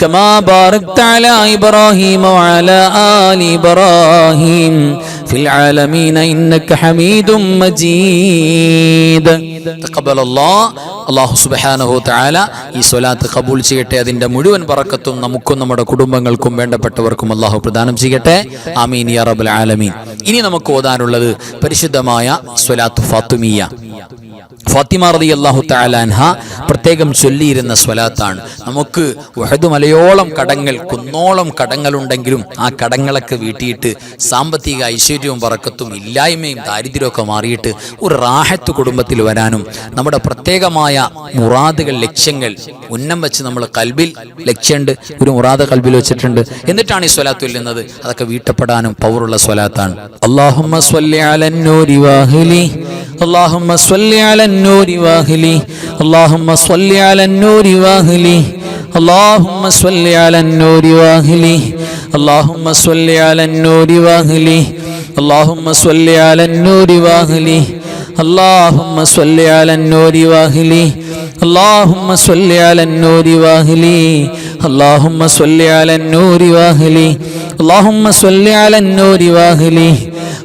كما باركت على إبراهيم وعلى آل إبراهيم في العالمين إنك حميد مجيد. تقبل الله. അല്ലാഹു സുബ്ഹാനഹു തആല ഈ സ്വലാത്ത് ഖബൂൽ ചെയ്യട്ടെ. അതിന്റെ മുഴുവൻ ബറക്കത്തും നമുക്കും നമ്മുടെ കുടുംബങ്ങൾക്കും വേണ്ടപ്പെട്ടവർക്കും അല്ലാഹു പ്രദാനം ചെയ്യട്ടെ. ആമീൻ യാ റബ്ബൽ ആലമീൻ. ഇനി നമുക്ക് ഓതാനുള്ളത് പരിശുദ്ധമായ സ്വലാത്ത് ഫാത്തിമിയ. ഫാത്തിമ റളിയല്ലാഹു തആല അൻഹ പ്രത്യേകം ചൊല്ലിയിരുന്ന സ്വലാത്താണ്. നമുക്ക് ഉഹദ് മലയോളം കടങ്ങൾ, കുന്നോളം കടങ്ങളുണ്ടെങ്കിലും ആ കടങ്ങളൊക്കെ വീട്ടിയിട്ട് സാമ്പത്തിക ഐശ്വര്യവും ബറക്കത്തും ഇല്ലായ്മയും ദാരിദ്ര്യമൊക്കെ മാറിയിട്ട് ഒരു റാഹത്ത് കുടുംബത്തിൽ വരാനും നമ്മുടെ പ്രത്യേകമായ മുറാദുകൾ, ലക്ഷ്യങ്ങൾ ഉന്നം വെച്ച് നമ്മൾ കൽബിൽ ലക്ഷ്യമുണ്ട്, ഒരു മുറാദ് കൽബിൽ വെച്ചിട്ടുണ്ട്, എന്നിട്ടാണ് ഈ സ്വലാത്ത് ചൊല്ലുന്നത്. അതൊക്കെ വീട്ടപ്പെടാനും പവറുള്ള സ്വലാത്താണ്. അല്ലാഹുമ്മ സ്വല്ലി അലൻ നൂരി വാഹിലി اللهم صل على النور واهلي اللهم صل على النور واهلي اللهم صل على النور واهلي اللهم صل على النور واهلي اللهم صل على النور واهلي اللهم صل على النور واهلي اللهم صل على النور واهلي اللهم صل على النور واهلي اللهم صل على النور واهلي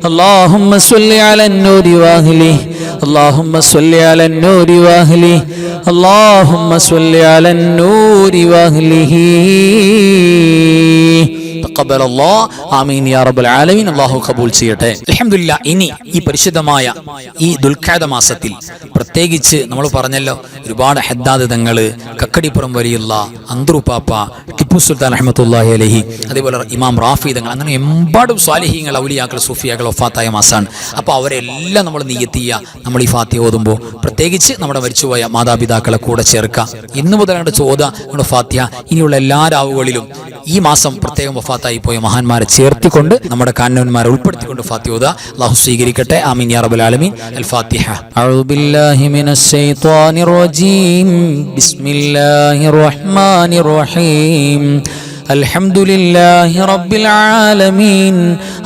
اللهم صل على النور واهله اللهم صل على النور واهله اللهم صل على النور واهله ആമീൻ യാ റബ്ബൽ ആലമീൻ. അല്ലാഹു ഖബൂൽ ചെയ്യട്ടെ. അൽഹംദുലില്ലാ. ഇനി ഈ പരിശുദ്ധമായ ഈ ദുൽഖഅദ മാസത്തിൽ പ്രത്യേകിച്ച് നമ്മൾ പറഞ്ഞല്ലോ, ഒരുപാട് ഹദ്ദാദ് തങ്ങള്, കക്കടിപ്പുറം വലിയുള്ള അന്തറുപ്പാപ്പ, ടിപ്പു സുൽത്താൻ റഹ്മത്തുള്ളാഹി അലൈഹി, അതേപോലെ ഇമാം റാഫി തങ്ങൾ, അങ്ങനെ എമ്പാടും സ്വാലിഹീങ്ങൾ, ഔലിയാക്കൾ, സൂഫിയാക്കൾ വഫാത്തായ മാസമാണ്. അപ്പോൾ അവരെല്ലാം നമ്മൾ നിയ്യത്ത് ചെയ്യുക. നമ്മൾ ഈ ഫാത്തിഹ ഓതുമ്പോൾ പ്രത്യേകിച്ച് നമ്മുടെ മരിച്ചുപോയ മാതാപിതാക്കളെ കൂടെ ചേർക്കുക. ഇന്നു മുതലാണ്ട് ചോദ നമ്മുടെ ഫാത്തിഹ. ഇനിയുള്ള എല്ലാ രാവുകളിലും ഈ മാസം പ്രത്യേകം വഫാത്തായി പോയ മഹാന്മാരെ ചേർത്തിക്കൊണ്ട് നമ്മുടെ കാരണവന്മാരെ ഉൾപ്പെടുത്തിക്കൊണ്ട് ഫാത്തിഹ ഓതുക. അല്ലാഹു സ്വീകരിക്കട്ടെ. ആമീൻ യാ റബ്ബൽ ആലമീൻ. അൽ ഫാത്തിഹ. അഊദു ബില്ലാഹി മിനശ് ശൈത്വാനിർ റജീം. ബിസ്മില്ലാഹിർ റഹ്മാനിർ റഹീം. الحمد لله رب العالمين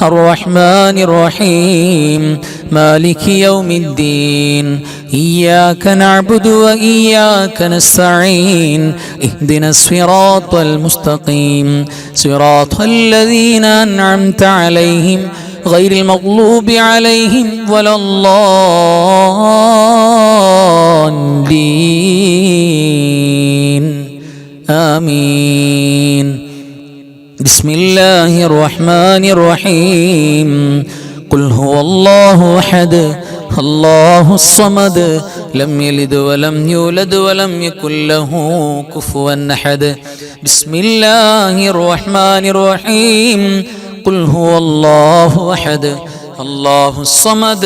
الرحمن الرحيم مالك يوم الدين إياك نعبد وإياك نستعين اهدنا الصراط المستقيم صراط الذين أنعمت عليهم غير المغلوب عليهم ولا الضالين آمين. بسم الله الرحمن الرحيم. قل هو الله أحد الله الصمد لم يلد ولم يولد ولم يكن له كفوا أحد. بسم الله الرحمن الرحيم. قل هو الله أحد الله الصمد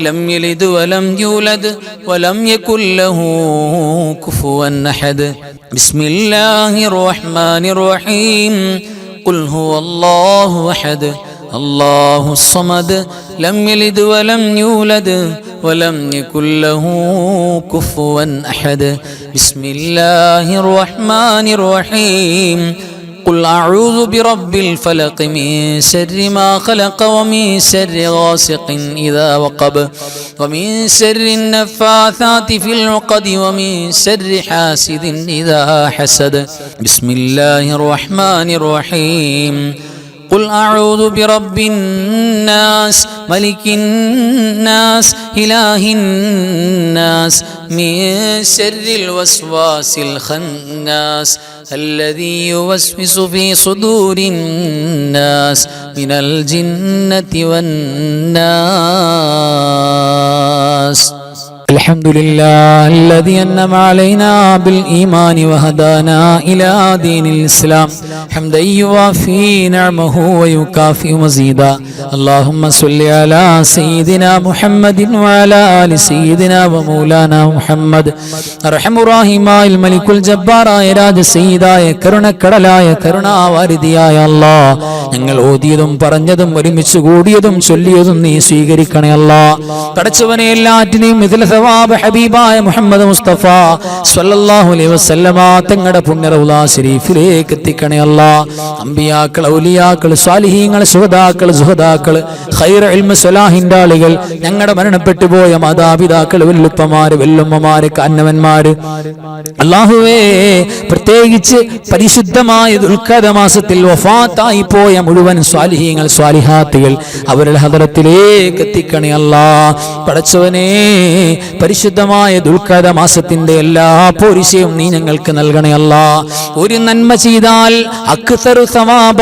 لم يلد ولم يولد ولم يكن له كفوا أحد. بسم الله الرحمن الرحيم. قل هو الله أحد الله الصمد لم يلد ولم يولد ولم يكن له كفوا أحد. بسم الله الرحمن الرحيم. قل أعوذ برب الفلق من شر ما خلق ومن شر غاسق إذا وقب ومن شر النفاثات في العقد ومن شر حاسد إذا حسد. بسم الله الرحمن الرحيم. قل أعوذ برب الناس ملك الناس إله الناس من شر الوسواس الخناس الذي يوسوس في صدور الناس من الجنة والناس. الحمد لله الذي أنعم علينا بالإيمان وهدانا إلى دين الإسلام حمدا يوافي نعمه ويكافئ مزيدا. اللهم صل على سيدنا محمد وعلى آل سيدنا ومولانا محمد. أرحم الراحمين الملك الجبار راج سيداയ കരുണക്കടലായ കരുണാവാരിധിയായ അല്ലാഹ്, ഞങ്ങൾ ഓതിയതും പറഞ്ഞതും ഒരുമിച്ച് കൂടിയതും ചൊല്ലിയതും നീ സ്വീകരിക്കണേ അല്ലാഹ്. പടച്ചവനെ എല്ലാറ്റിനെയും ഇതിൽ സവാബ് ഹബീബായ മുഹമ്മദ് മുസ്തഫ സ്വല്ലല്ലാഹു അലൈഹി വസല്ലമ തങ്ങളുടെ പുണ്യ റൗള ശരീഫിലേക്ക് എത്തിക്കണേ അല്ലാഹ്. അമ്പിയാക്കൾ, ഔലിയാക്കൾ, സ്വാലിഹീങ്ങൾ, ശുഹദാക്കൾ, സുഹദാക്കൾ, ഖൈർ ഇൽമ സ്വലാഹിന്റെ ആളുകൾ, ഞങ്ങളുടെ മരണപ്പെട്ടു പോയ മാതാപിതാക്കൾ, വെല്ലുപ്പമാര്, വെല്ലുമ്മമാര്, കാരണവന്മാര്, അല്ലാഹുവേ പ്രത്യേകിച്ച് പരിശുദ്ധമായ ദുൽഖഅദ മാസത്തിൽ വഫാത്തായി പോയ മുഴുവൻ സ്വാലിഹീങ്ങൾ, സ്വാലിഹാത്തുകൾ അവരുടെ ഹദറത്തിലേക്ക് എത്തിക്കണേ അല്ലാഹ്. പടച്ചവനെ പരിശുദ്ധമായ ദുൽഖഅദ മാസത്തിന്റെ എല്ലാ പോരിശയും നീ ഞങ്ങൾക്ക് നൽകണേ അല്ലാഹ്. ഒരു നന്മ ചെയ്താൽ അക്സറു സവാബ,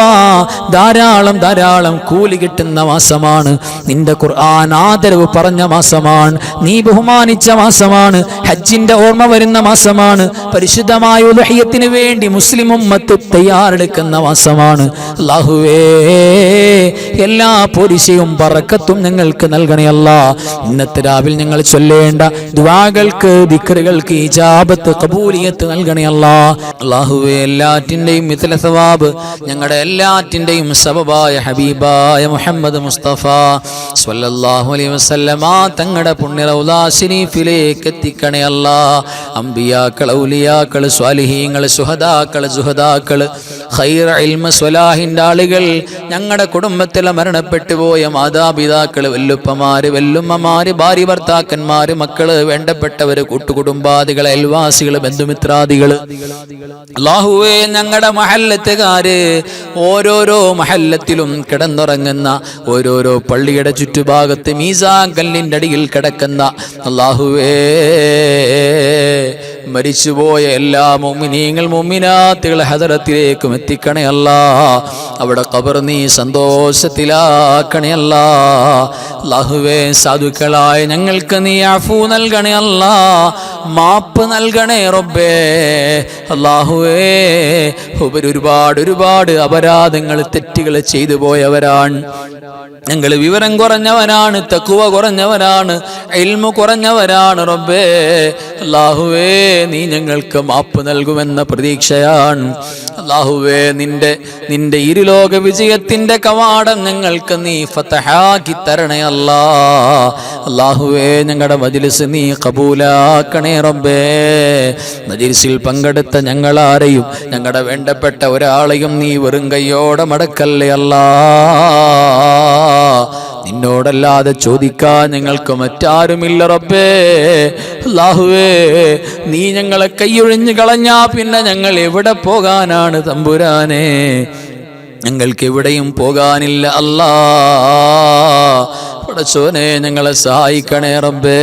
ധാരാളം ധാരാളം കൂലി കിട്ടുന്ന മാസമാണ്. നിന്റെ ഖുർആൻ ആദരവ് പറഞ്ഞ മാസമാണ്. നീ ബഹുമാനിച്ച മാസമാണ്. ഹജ്ജിന്റെ ഓർമ്മ വരുന്ന മാസമാണ്. പരിശുദ്ധമായ ഉദ്ഹിയത്തിന് വേണ്ടി മുസ്ലിം ഉമ്മത്ത് തയ്യാറെടുക്കുന്ന മാസമാണ്. അല്ലാഹുവേ എല്ലാ പോരിശയും ബറക്കത്തും ഞങ്ങൾക്ക് നൽകണേ അല്ലാഹ്. ഇന്നത്തെ രാവിലെ ഞങ്ങൾ ചൊല്ലേണ്ട ദുആകൾക്ക്, ദിക്റുകൾക്ക് ഇജാബത്ത്, ഖബൂലിയത്ത് നൽകണേ അല്ലാഹ്. അല്ലാഹുവേ എല്ലാറ്റിന്റെയും മിത്ല സവാബ് ഞങ്ങളുടെ എല്ലാറ്റിന്റെയും സബബായ ഹബീബായ മുഹമ്മദ് മുസ്തഫ സ്വല്ലല്ലാഹു അലൈഹി വസല്ലമ തങ്ങളുടെ പുണ്യ റൗള ശരീഫിലേക്ക് എത്തിക്കണേ അല്ലാഹ്. അംബിയാക്കൾ, ഔലിയാക്കൾ, സ്വാലിഹീങ്ങൾ, ശുഹദാക്കൾ, സുഹദാക്കൾ, ഖൈർ ഇൽമ സ്വലാഹിൻ്റെ ആളുകൾ, ഞങ്ങളുടെ കുടുംബത്തിലെ മരണപ്പെട്ടു പോയ മാതാപിതാക്കൾ, വല്ലുപ്പമാര്, വല്ലുമ്മമാര്, ഭാര്യ ഭർത്താക്കന്മാര്, മക്കള്, വേണ്ടപ്പെട്ടവര്, കൂട്ടുകുടുംബാദികൾ, അയൽവാസികൾ, ബന്ധുമിത്രാദികൾ, അല്ലാഹുവേ ഞങ്ങളുടെ മഹല്ലത്തുകാര്, ഓരോരോ മഹല്ലത്തിലും കിടന്നുറങ്ങുന്ന, ഓരോരോ പള്ളിയുടെ ചുറ്റുഭാഗത്ത് മീസാൻ കല്ലിൻ്റെ അടിയിൽ കിടക്കുന്ന അല്ലാഹുവേ മരിച്ചുപോയ എല്ലാ മുഅ്മിനീങ്ങൾ മുഅ്മിനാത്തുകളെ ഹദറത്തിലേക്കും എത്തിക്കണേ അല്ലാ. അവിടെ ഖബർ നീ സന്തോഷത്തിലാക്കണേ അല്ലാ. അല്ലാഹുവേ സാധുക്കളായ ഞങ്ങൾക്ക് നീ അഫൂ നൽകണേ അല്ലാ, മാപ്പ് നൽകണേ റബ്ബേ. അല്ലാഹുവേ ഒരുപാട് അപരാധങ്ങൾ, തെറ്റുകൾ ചെയ്തു പോയവരാണ് ഞങ്ങൾ. വിവരം കുറഞ്ഞവരാണ്, തഖ്വ കുറഞ്ഞവരാണ്, ഇൽമു കുറഞ്ഞവരാണ് റബ്ബേ. അല്ലാഹുവേ നീ ഞങ്ങൾക്ക് മാപ്പ് നൽകുമെന്ന പ്രതീക്ഷയാണ്. അല്ലാഹുവേ നിന്റെ ഇരുലോക വിജയത്തിന്റെ കവാടം ഞങ്ങൾക്ക് നീ ഫതഹാക്കി തരണേ അല്ലാ. അല്ലാഹുവേ ഞങ്ങളുടെ മജ്ലിസ് നീ ഖബൂലാക്കണേ റബ്ബേ. മജ്ലിസിൽ പങ്കെടുത്ത ഞങ്ങളാരെയും, ഞങ്ങളുടെ വേണ്ടപ്പെട്ട ഒരാളെയും നീ വെറും കയ്യോടെ മടക്കല്ലേ അല്ലാ. നിന്നോടല്ലാതെ ചോദിക്കാൻ ഞങ്ങൾക്ക് മറ്റാരുമില്ല റബ്ബേ. അല്ലാഹുവേ നീ ഞങ്ങളെ കൈയൊഴിഞ്ഞു കളഞ്ഞാ പിന്നെ ഞങ്ങൾ എവിടെ പോകാനാണ് തമ്പുരാനെ? ഞങ്ങൾക്ക് എവിടെയും പോകാനില്ല അല്ലാ. പടച്ചോനെ ഞങ്ങളെ സഹായിക്കണേ റബ്ബേ.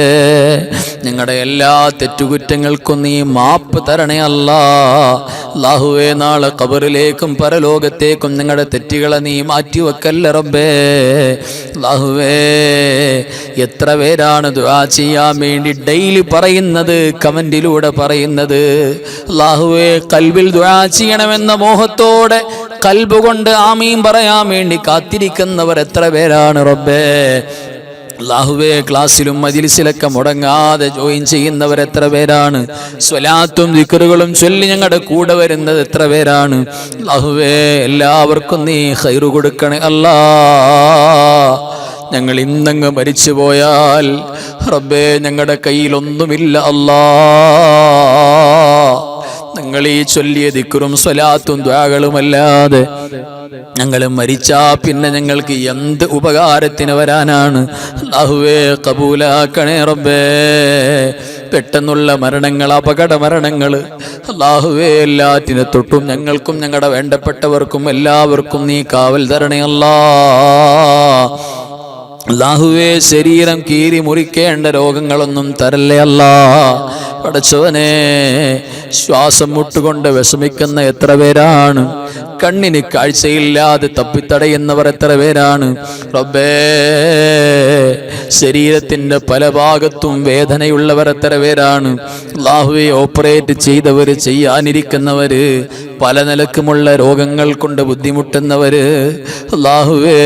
ഞങ്ങളുടെ എല്ലാ തെറ്റുകുറ്റങ്ങൾക്കും നീ മാപ്പ് തരണേ അല്ലാ. അല്ലാഹുവേ നാളെ ഖബറിലേക്കും പരലോകത്തേക്കും ഞങ്ങളുടെ തെറ്റുകളെ നീ മാറ്റിവെക്കല്ല റബ്ബേ. അല്ലാഹുവേ എത്ര പേരാണ് ദുആ ചെയ്യാൻ വേണ്ടി ഡെയിലി പറയുന്നത്, കമന്റിലൂടെ പറയുന്നത്. അല്ലാഹുവേ ഖൽബിൽ ദുആ ചെയ്യണമെന്ന മോഹത്തോടെ ഖൽബ് കൊണ്ട് ആമീൻ പറയാൻ വേണ്ടി കാത്തിരിക്കുന്നവർ എത്ര പേരാണ് റബ്ബേ. അല്ലാഹുവേ ക്ലാസ്സിലും മജ്ലിസിലൊക്കെ മുടങ്ങാതെ ജോയിൻ ചെയ്യുന്നവർ എത്ര പേരാണ്? സ്വലാത്തും ദിക്റുകളും ചൊല്ലി ഞങ്ങളുടെ കൂടെ വരുന്നത് എത്ര പേരാണ്? അല്ലാഹുവേ എല്ലാവർക്കും നീ ഖൈറ് കൊടുക്കണേ അല്ലാ. ഞങ്ങൾ ഇന്നങ്ങ് മരിച്ചു പോയാൽ റബ്ബേ ഞങ്ങളുടെ കയ്യിലൊന്നുമില്ല അല്ലാ. ഞങ്ങൾ ഈ ചൊല്ലിയ ദിക്റും സ്വലാത്തും ദുആകളുമല്ലാതെ ഞങ്ങൾ മരിച്ചാ പിന്നെ ഞങ്ങൾക്ക് എന്ത് ഉപകാരത്തിന് വരാനാണ്? അല്ലാഹുവേ ഖബൂലാക്കണേ റബ്ബേ. പെട്ടെന്നുള്ള മരണങ്ങൾ, അപകട മരണങ്ങൾ, അല്ലാഹുവേ എല്ലാറ്റിനെ തൊട്ടും ഞങ്ങൾക്കും ഞങ്ങളുടെ വേണ്ടപ്പെട്ടവർക്കും എല്ലാവർക്കും നീ കാവൽ തരണേ അല്ലാ. അല്ലാഹുവേ ശരീരം കീറി മുറിക്കേണ്ട രോഗങ്ങളൊന്നും തരല്ലേ അല്ലാ. പടച്ചവനെ ശ്വാസം മുട്ടുകൊണ്ട് വിഷമിക്കുന്ന എത്ര പേരാണ്? കണ്ണിന് കാഴ്ചയില്ലാതെ തപ്പിത്തടയുന്നവർ എത്ര പേരാണ് റബ്ബേ? ശരീരത്തിന്റെ പല ഭാഗത്തും വേദനയുള്ളവർ എത്ര പേരാണ്? അല്ലാഹുവേ ഓപ്പറേറ്റ് ചെയ്തവര്, ചെയ്യാനിരിക്കുന്നവര്, പല നിലക്കുമുള്ള രോഗങ്ങൾ കൊണ്ട് ബുദ്ധിമുട്ടുന്നവര്, അല്ലാഹുവേ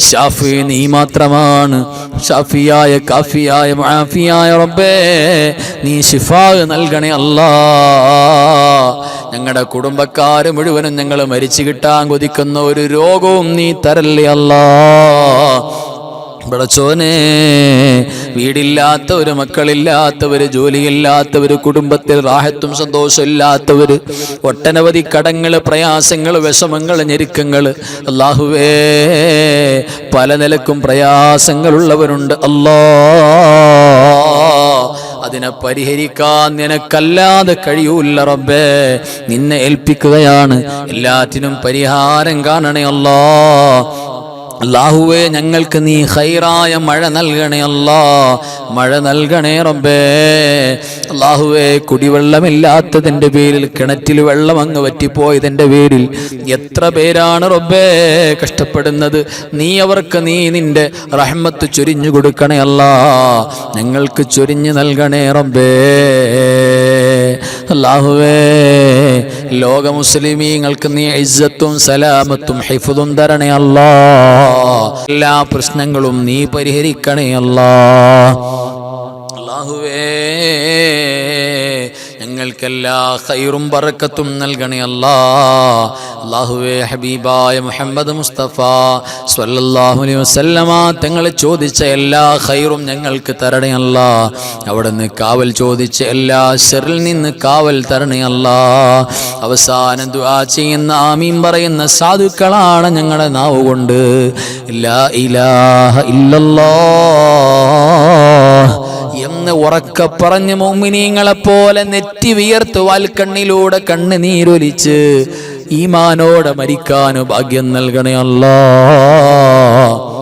ഷാഫി നീ മാത്രമാണ്. ഷാഫിയായ കാഫിയായ മുആഫിയായ റബ്ബേ നീ ശിഫാ നൽകണേ അല്ലാ. ഞങ്ങളുടെ കുടുംബക്കാര് മുഴുവനും ഞങ്ങൾ മരിച്ചു കിട്ടാൻ കൊതിക്കുന്ന ഒരു രോഗവും നീ തരല്ലേ അല്ലാ. പടച്ചോനെ വീടില്ലാത്തവര്, മക്കളില്ലാത്തവര്, ജോലിയില്ലാത്തവര്, കുടുംബത്തിൽ റാഹത്തും സന്തോഷമില്ലാത്തവര്, ഒട്ടനവധി കടങ്ങള്, പ്രയാസങ്ങള്, വിഷമങ്ങള്, ഞെരുക്കങ്ങള്, അല്ലാഹുവേ പല നിലക്കും പ്രയാസങ്ങളുള്ളവരുണ്ട് അല്ലാ. അതിനെ പരിഹരിക്കാൻ നിനക്കല്ലാതെ കഴിയൂല്ല റബ്ബേ. നിന്നെ ഏൽപ്പിക്കുകയാണ്. എല്ലാറ്റിനും പരിഹാരം കാണണേ അല്ലാ. അല്ലാഹുവേ ഞങ്ങൾക്ക് നീ ഖൈറായ മഴ നൽകണേ അല്ലാ. മഴ നൽകണേ റബ്ബേ. അല്ലാഹുവേ കുടിവെള്ളമില്ലാത്തതിൻ്റെ പേരിൽ, കിണറ്റിൽ വെള്ളം അങ്ങ് വറ്റിപ്പോയതിൻ്റെ പേരിൽ എത്ര പേരാണ് റബ്ബേ കഷ്ടപ്പെടുന്നത്? നീ അവർക്ക് നിന്റെ റഹ്മത്ത് ചൊരിഞ്ഞു കൊടുക്കണേ അല്ലാ. ഞങ്ങൾക്ക് ചൊരിഞ്ഞു നൽകണേ റബ്ബേ. അല്ലാഹുവേ ലോക മുസ്ലിമീങ്ങൾക്ക് നീ ഇസ്സത്തും സലാമത്തും ഹിഫ്ദും തരണേ അല്ലാ. എല്ലാ പ്രശ്നങ്ങളും നീ പരിഹരിക്കണേ അല്ലാ. അല്ലാഹുവേ ഞങ്ങൾക്കെല്ലാ ഖൈറും ബറക്കത്തും നൽകണേ അല്ലാ. അല്ലാഹുവേ, ഹബീബായ മുഹമ്മദ് മുസ്തഫ സ്വല്ലല്ലാഹു അലൈഹി വസല്ലമ തങ്ങൾ ചോദിച്ച എല്ലാ ഖൈറും ഞങ്ങൾക്ക് തരണേ അല്ലാ. അവിടുന്ന് കാവൽ ചോദിച്ച എല്ലാ ശർറിൽ നിന്ന് കാവൽ തരണേ അല്ലാ. അവസാനം ദുആ ചെയ്യുന്ന ആമീൻ പറയുന്ന സാധുക്കളാണ് ഞങ്ങളുടെ നാവ് കൊണ്ട് ലാ ഇലാഹ ഇല്ലല്ലാഹ് എന്ന് ഉറക്കെ പറഞ്ഞ് മുഅ്മിനീങ്ങളെ പോലെ നെറ്റി വിയർത്ത് വാൽക്കണ്ണിലൂടെ കണ്ണുനീരൊലിച്ച് ഈമാനോടെ മരിക്കാനു ഭാഗ്യം നൽകണേ അല്ലാഹ്.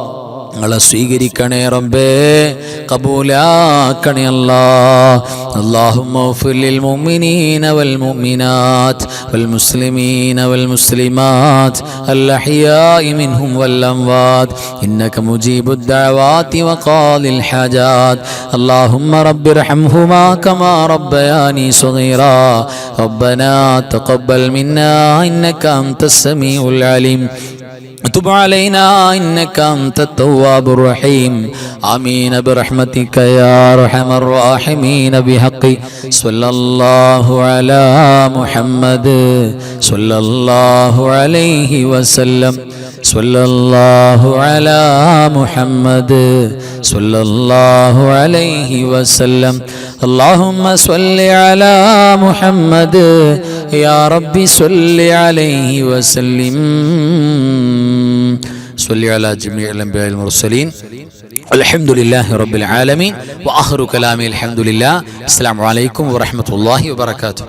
ഞങ്ങളെ സ്വീകരിക്കണേ റബ്ബേ, കബൂലാക്കണേ അല്ലാഹ്. اللهم اغفر للمؤمنين والمؤمنات والمسلمين والمسلمات الأحياء منهم والأموات إنك مجيب الدعوات وقاضي الحاجات. اللهم رب ارحمهما كما ربياني صغيرا. ربنا تقبل منا إنك أنت السميع العليم. تب علينا إنك أنت التواب الرحيم. آمين برحمتك يا أرحم الراحمين. بحق صلى الله على محمد صلى الله عليه وسلم. صلى الله على محمد صلى الله عليه وسلم. اللهم صل على محمد يا ربي صل عليه وسلم. صل على جميع الأنبياء المرسلين. الحمد لله رب العالمين. وآخر كلامي الحمد لله. السلام عليكم ورحمة الله وبركاته.